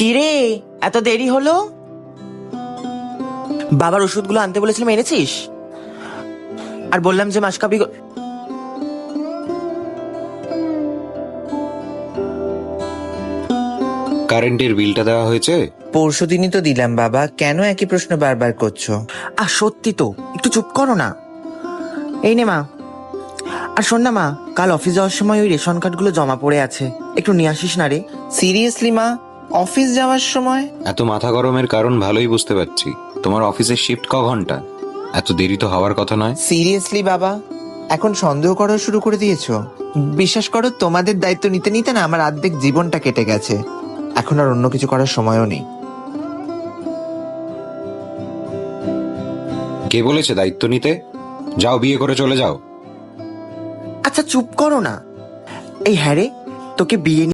কিরে, এত দেরি হলো? বাবার ওষুধগুলো আনতে বলেছিলাম, এনেছিস? আর বললাম যে মাসকাবি কারেন্টের বিলটা দেওয়া হয়েছে? পরশুদিনই তো দিলাম বাবা, কেন একই প্রশ্ন বারবার করছো? আর সত্যি তো, একটু চুপ করো না। এই নে মা। আর শোন না মা, কাল অফিস যাওয়ার সময় ওই রেশন কার্ডগুলো জমা পড়ে আছে, একটু নিয়ে আসিস না রে। সিরিয়াসলি মা, অফিস যাওয়ার সময়? এত মাথা গরমের কারণ ভালোই বুঝতে পারছি। তোমার অফিসের শিফট ক ঘন্টা? এত দেরি তো হওয়ার কথা নয়। সিরিয়াসলি বাবা, এখন সন্দেহ করা শুরু করে দিয়েছো? বিশ্বাস করো, তোমাদের দায়িত্ব নিতে নিতে না আমার অর্ধেক জীবনটা কেটে গেছে। এখন আর অন্য কিছু করার সময়ও নেই। কে বলেছে দায়িত্ব নিতে? যাও, বিয়ে করে চলে যাও। আচ্ছা চুপ করো না। এই হ্যাঁ রে, তোকে বিয়ে